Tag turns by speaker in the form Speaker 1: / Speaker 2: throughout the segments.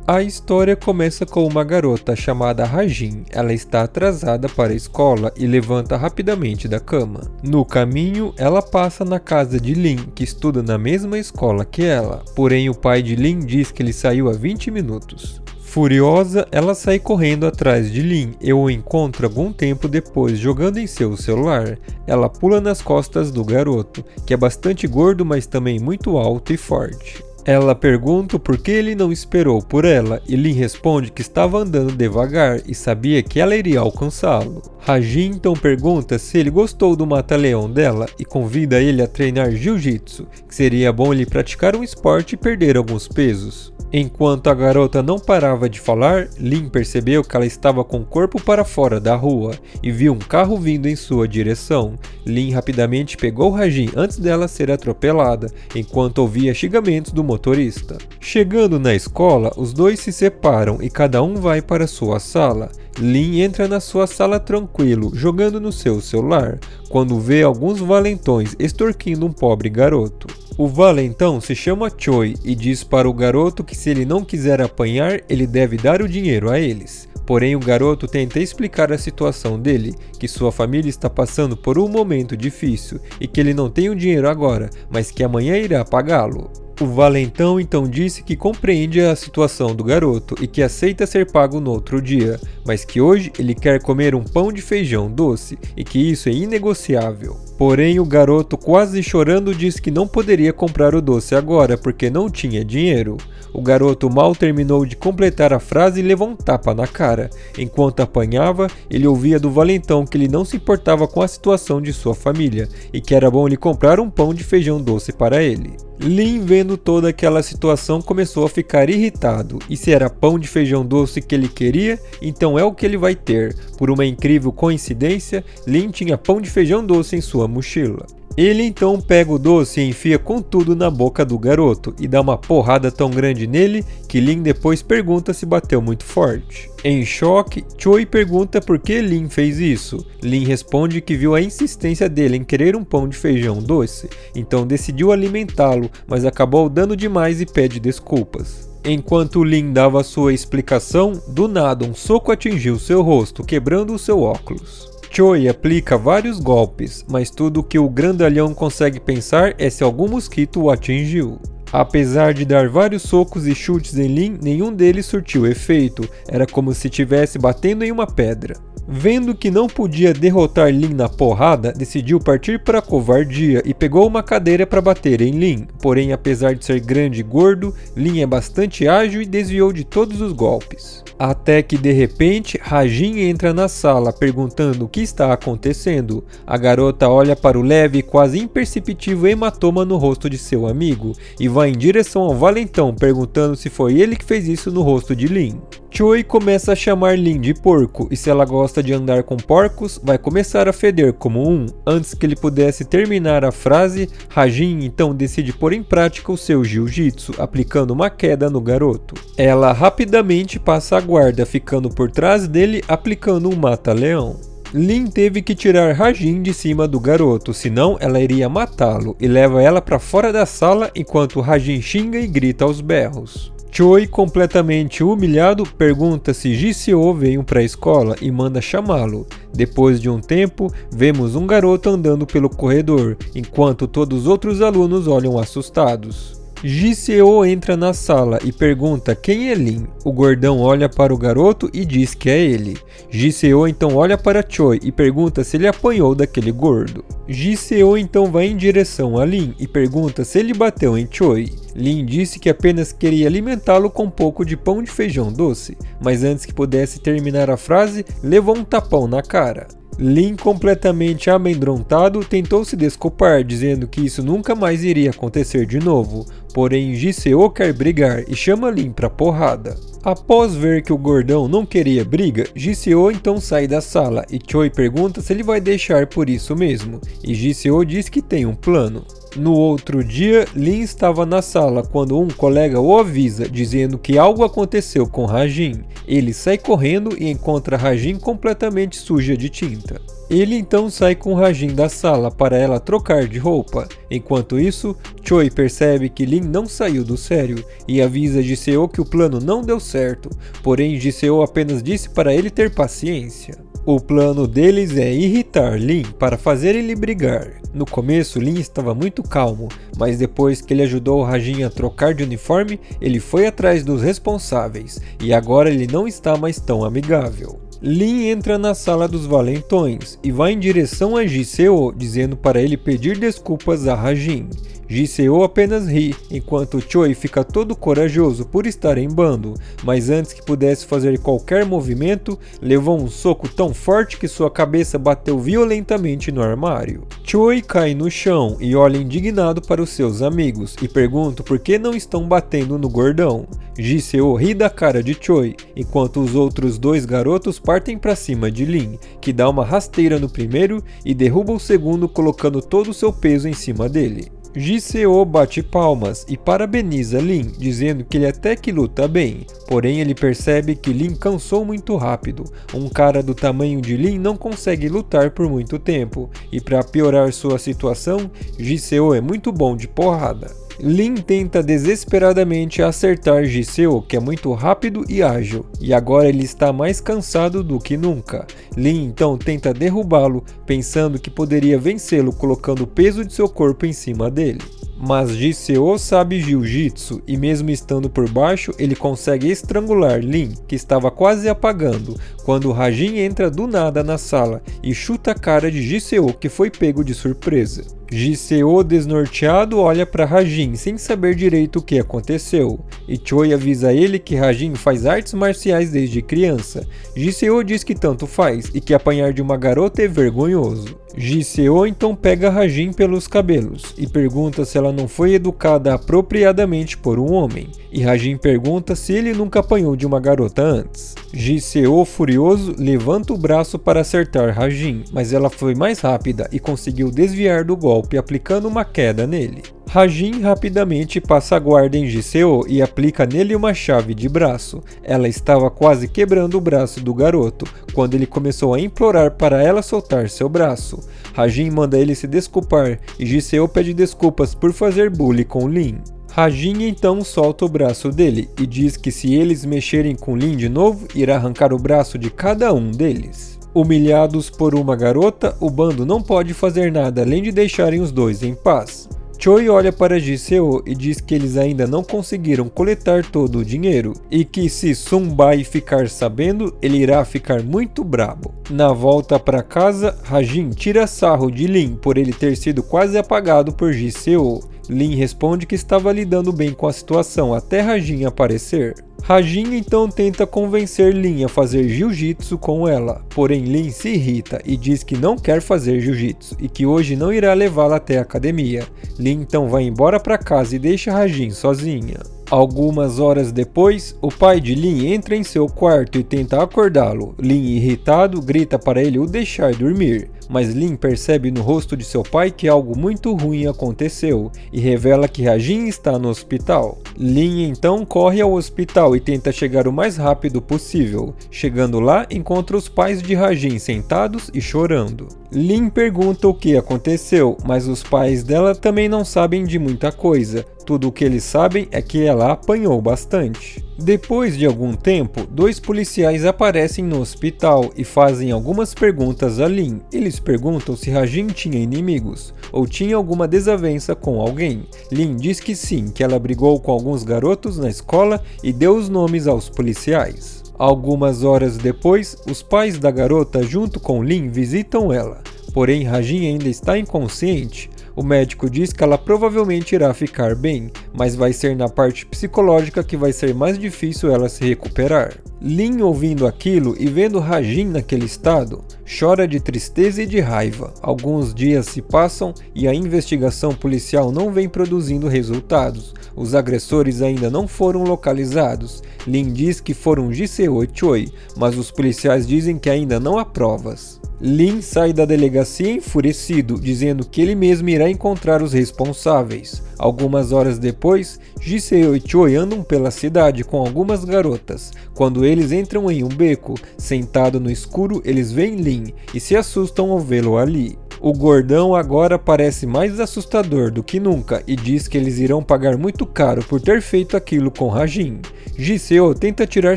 Speaker 1: A história começa com uma garota chamada Hajin. Ela está atrasada para a escola e levanta rapidamente da cama. No caminho, ela passa na casa de Lin, que estuda na mesma escola que ela. Porém, o pai de Lin diz que ele saiu há 20 minutos. Furiosa, ela sai correndo atrás de Lin e o encontra algum tempo depois jogando em seu celular. Ela pula nas costas do garoto, que é bastante gordo, mas também muito alto e forte. Ela pergunta por que ele não esperou por ela e Lin responde que estava andando devagar e sabia que ela iria alcançá-lo. Hajin então pergunta se ele gostou do mata-leão dela e convida ele a treinar jiu-jitsu, que seria bom ele praticar um esporte e perder alguns pesos. Enquanto a garota não parava de falar, Lin percebeu que ela estava com o corpo para fora da rua e viu um carro vindo em sua direção. Lin rapidamente pegou Hajin antes dela ser atropelada, enquanto ouvia xingamentos do motorista. Chegando na escola, os dois se separam e cada um vai para sua sala. Lin entra na sua sala tranquilo, jogando no seu celular, quando vê alguns valentões extorquindo um pobre garoto. O valentão se chama Choi e diz para o garoto que se ele não quiser apanhar, ele deve dar o dinheiro a eles. Porém, o garoto tenta explicar a situação dele, que sua família está passando por um momento difícil e que ele não tem o dinheiro agora, mas que amanhã irá pagá-lo. O valentão então disse que compreende a situação do garoto e que aceita ser pago no outro dia, mas que hoje ele quer comer um pão de feijão doce e que isso é inegociável. Porém, o garoto, quase chorando, disse que não poderia comprar o doce agora porque não tinha dinheiro. O garoto mal terminou de completar a frase e levou um tapa na cara. Enquanto apanhava, ele ouvia do valentão que ele não se importava com a situação de sua família e que era bom ele comprar um pão de feijão doce para ele. Lin, vendo toda aquela situação, começou a ficar irritado, e se era pão de feijão doce que ele queria, então é o que ele vai ter. Por uma incrível coincidência, Lin tinha pão de feijão doce em sua mochila. Ele então pega o doce e enfia com tudo na boca do garoto e dá uma porrada tão grande nele que Lin depois pergunta se bateu muito forte. Em choque, Choi pergunta por que Lin fez isso. Lin responde que viu a insistência dele em querer um pão de feijão doce, então decidiu alimentá-lo, mas acabou dando demais e pede desculpas. Enquanto Lin dava sua explicação, do nada um soco atingiu seu rosto, quebrando o seu óculos. Choi aplica vários golpes, mas tudo que o grandalhão consegue pensar é se algum mosquito o atingiu. Apesar de dar vários socos e chutes em Lin, nenhum deles surtiu efeito, era como se estivesse batendo em uma pedra. Vendo que não podia derrotar Lin na porrada, decidiu partir para a covardia e pegou uma cadeira para bater em Lin. Porém, apesar de ser grande e gordo, Lin é bastante ágil e desviou de todos os golpes. Até que de repente, Hajin entra na sala perguntando o que está acontecendo. A garota olha para o leve e quase imperceptível hematoma no rosto de seu amigo e vai em direção ao valentão perguntando se foi ele que fez isso no rosto de Lin. Choi começa a chamar Lin de porco e se ela gosta de andar com porcos, vai começar a feder como um. Antes que ele pudesse terminar a frase, Hajin então decide pôr em prática o seu jiu-jitsu, aplicando uma queda no garoto. Ela rapidamente passa a guarda, ficando por trás dele, aplicando um mata-leão. Lin teve que tirar Hajin de cima do garoto, senão ela iria matá-lo, e leva ela para fora da sala enquanto Hajin xinga e grita aos berros. Choi, completamente humilhado, pergunta se Ji-seo veio para a escola e manda chamá-lo. Depois de um tempo, vemos um garoto andando pelo corredor, enquanto todos os outros alunos olham assustados. Ji-seo entra na sala e pergunta quem é Lin. O gordão olha para o garoto e diz que é ele. Ji-seo então olha para Choi e pergunta se ele apanhou daquele gordo. Ji-seo então vai em direção a Lin e pergunta se ele bateu em Choi. Lin disse que apenas queria alimentá-lo com um pouco de pão de feijão doce, mas antes que pudesse terminar a frase, levou um tapão na cara. Lin, completamente amedrontado, tentou se desculpar, dizendo que isso nunca mais iria acontecer de novo. Porém, Ji-seo quer brigar e chama Lin pra porrada. Após ver que o gordão não queria briga, Ji-seo então sai da sala e Choi pergunta se ele vai deixar por isso mesmo, e Ji-seo diz que tem um plano. No outro dia, Lin estava na sala quando um colega o avisa, dizendo que algo aconteceu com Hajin. Ele sai correndo e encontra Hajin completamente suja de tinta. Ele então sai com Hajin da sala para ela trocar de roupa. Enquanto isso, Choi percebe que Lin não saiu do sério e avisa Ji-seo que o plano não deu certo, porém Ji-seo apenas disse para ele ter paciência. O plano deles é irritar Lin para fazer ele brigar. No começo, Lin estava muito calmo, mas depois que ele ajudou Hajin a trocar de uniforme, ele foi atrás dos responsáveis, e agora ele não está mais tão amigável. Lin entra na sala dos valentões e vai em direção a Ji-seo, dizendo para ele pedir desculpas a Hajin. Ji-seo apenas ri, enquanto Choi fica todo corajoso por estar em bando, mas antes que pudesse fazer qualquer movimento, levou um soco tão forte que sua cabeça bateu violentamente no armário. Choi cai no chão e olha indignado para os seus amigos e pergunta por que não estão batendo no gordão. Ji-seo ri da cara de Choi, enquanto os outros dois garotos partem para cima de Lin, que dá uma rasteira no primeiro e derruba o segundo colocando todo o seu peso em cima dele. Ji-seo bate palmas e parabeniza Lin, dizendo que ele até que luta bem, porém ele percebe que Lin cansou muito rápido. Um cara do tamanho de Lin não consegue lutar por muito tempo, e para piorar sua situação, Ji-seo é muito bom de porrada. Lin tenta desesperadamente acertar Ji-seo, que é muito rápido e ágil, e agora ele está mais cansado do que nunca. Lin então tenta derrubá-lo, pensando que poderia vencê-lo colocando o peso de seu corpo em cima dele. Mas Ji-seo sabe jiu-jitsu e mesmo estando por baixo, ele consegue estrangular Lin, que estava quase apagando, quando Hajin entra do nada na sala e chuta a cara de Ji-seo, que foi pego de surpresa. Ji-seo, desnorteado, olha para Hajin sem saber direito o que aconteceu, e Choi avisa ele que Hajin faz artes marciais desde criança. Ji-seo diz que tanto faz e que apanhar de uma garota é vergonhoso. Ji-seo então pega Hajin pelos cabelos e pergunta se ela não foi educada apropriadamente por um homem, e Hajin pergunta se ele nunca apanhou de uma garota antes. Ji-seo, furioso, levanta o braço para acertar Hajin, mas ela foi mais rápida e conseguiu desviar do golpe aplicando uma queda nele. Hajin rapidamente passa a guarda em Ji-seo e aplica nele uma chave de braço. Ela estava quase quebrando o braço do garoto, quando ele começou a implorar para ela soltar seu braço. Hajin manda ele se desculpar e Ji-seo pede desculpas por fazer bullying com Lin. Hajin então solta o braço dele e diz que se eles mexerem com Lin de novo, irá arrancar o braço de cada um deles. Humilhados por uma garota, o bando não pode fazer nada além de deixarem os dois em paz. Choi olha para Ji-seo e diz que eles ainda não conseguiram coletar todo o dinheiro e que se Sun-bai ficar sabendo, ele irá ficar muito brabo. Na volta para casa, Hajin tira sarro de Lin por ele ter sido quase apagado por Ji-seo. Lin responde que estava lidando bem com a situação até Hajin aparecer. Hajin então tenta convencer Lin a fazer jiu-jitsu com ela, porém Lin se irrita e diz que não quer fazer jiu-jitsu e que hoje não irá levá-la até a academia. Lin então vai embora para casa e deixa Hajin sozinha. Algumas horas depois, o pai de Lin entra em seu quarto e tenta acordá-lo. Lin, irritado, grita para ele o deixar dormir, mas Lin percebe no rosto de seu pai que algo muito ruim aconteceu e revela que Hajin está no hospital. Lin então corre ao hospital e tenta chegar o mais rápido possível. Chegando lá, encontra os pais de Hajin sentados e chorando. Lin pergunta o que aconteceu, mas os pais dela também não sabem de muita coisa. Tudo o que eles sabem é que ela apanhou bastante. Depois de algum tempo, dois policiais aparecem no hospital e fazem algumas perguntas a Lin. Eles perguntam se Hajin tinha inimigos ou tinha alguma desavença com alguém. Lin diz que sim, que ela brigou com alguns garotos na escola e deu os nomes aos policiais. Algumas horas depois, os pais da garota junto com Lin visitam ela. Porém, Hajin ainda está inconsciente. O médico diz que ela provavelmente irá ficar bem, mas vai ser na parte psicológica que vai ser mais difícil ela se recuperar. Lin, ouvindo aquilo e vendo Hajin naquele estado, chora de tristeza e de raiva. Alguns dias se passam e a investigação policial não vem produzindo resultados. Os agressores ainda não foram localizados. Lin diz que foram Ji-seo e Choi, mas os policiais dizem que ainda não há provas. Lin sai da delegacia enfurecido, dizendo que ele mesmo irá encontrar os responsáveis. Algumas horas depois, Ji-seo e Choi andam pela cidade com algumas garotas. Quando eles entram em um beco, sentado no escuro, eles veem Lin e se assustam ao vê-lo ali. O gordão agora parece mais assustador do que nunca e diz que eles irão pagar muito caro por ter feito aquilo com Hajin. Ji-seo tenta tirar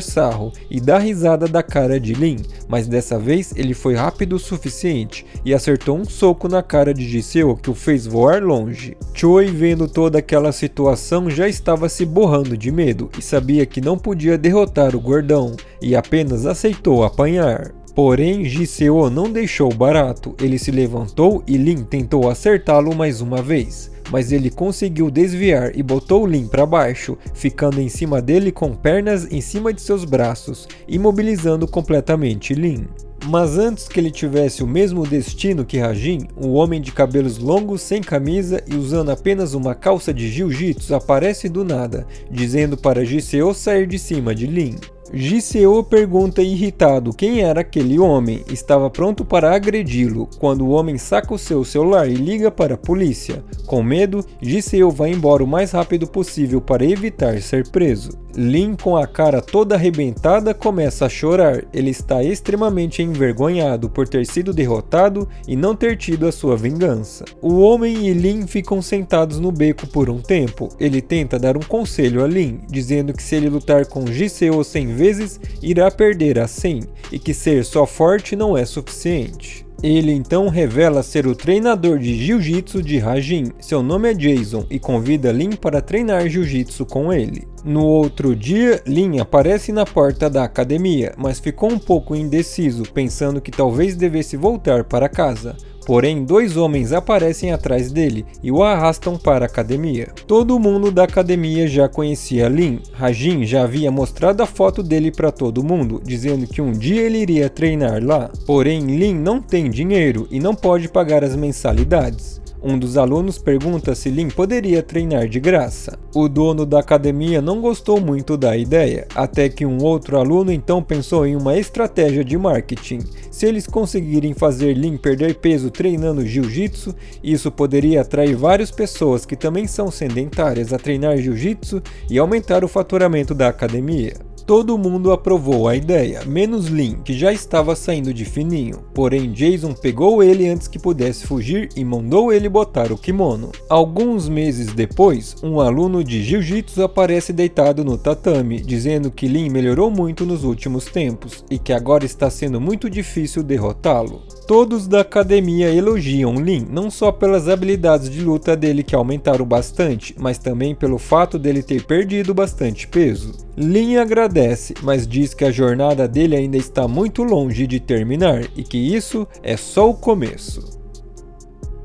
Speaker 1: sarro e dá risada da cara de Lin, mas dessa vez ele foi rápido o suficiente e acertou um soco na cara de Ji-seo que o fez voar longe. Choi, vendo toda aquela situação, já estava se borrando de medo e sabia que não podia derrotar o gordão e apenas aceitou apanhar. Porém, Ji-seo não deixou barato, ele se levantou e Lin tentou acertá-lo mais uma vez, mas ele conseguiu desviar e botou Lin para baixo, ficando em cima dele com pernas em cima de seus braços, imobilizando completamente Lin. Mas antes que ele tivesse o mesmo destino que Hajin, um homem de cabelos longos, sem camisa e usando apenas uma calça de jiu-jitsu aparece do nada, dizendo para Ji-seo sair de cima de Lin. Ji-seo pergunta irritado quem era aquele homem, estava pronto para agredi-lo, quando o homem saca o seu celular e liga para a polícia. Com medo, Ji-seo vai embora o mais rápido possível para evitar ser preso. Lin, com a cara toda arrebentada, começa a chorar. Ele está extremamente envergonhado por ter sido derrotado e não ter tido a sua vingança. O homem e Lin ficam sentados no beco por um tempo. Ele tenta dar um conselho a Lin, dizendo que se ele lutar com Ji-seo 100 vezes, irá perder a 100, e que ser só forte não é suficiente. Ele então revela ser o treinador de jiu-jitsu de Hajin, seu nome é Jason, e convida Lin para treinar jiu-jitsu com ele. No outro dia, Lin aparece na porta da academia, mas ficou um pouco indeciso, pensando que talvez devesse voltar para casa. Porém, dois homens aparecem atrás dele e o arrastam para a academia. Todo mundo da academia já conhecia Lin. Hajin já havia mostrado a foto dele para todo mundo, dizendo que um dia ele iria treinar lá. Porém, Lin não tem dinheiro e não pode pagar as mensalidades. Um dos alunos pergunta se Lin poderia treinar de graça. O dono da academia não gostou muito da ideia, até que um outro aluno então pensou em uma estratégia de marketing. Se eles conseguirem fazer Lin perder peso treinando jiu-jitsu, isso poderia atrair várias pessoas que também são sedentárias a treinar jiu-jitsu e aumentar o faturamento da academia. Todo mundo aprovou a ideia, menos Lin, que já estava saindo de fininho. Porém, Jason pegou ele antes que pudesse fugir e mandou ele botar o kimono. Alguns meses depois, um aluno de jiu-jitsu aparece deitado no tatame, dizendo que Lin melhorou muito nos últimos tempos e que agora está sendo muito difícil derrotá-lo. Todos da academia elogiam Lin, não só pelas habilidades de luta dele que aumentaram bastante, mas também pelo fato dele ter perdido bastante peso. Lin agradece, mas diz que a jornada dele ainda está muito longe de terminar e que isso é só o começo.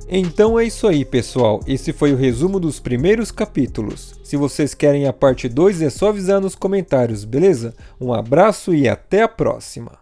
Speaker 1: Então é isso aí, pessoal, esse foi o resumo dos primeiros capítulos. Se vocês querem a parte 2 é só avisar nos comentários, beleza? Um abraço e até a próxima!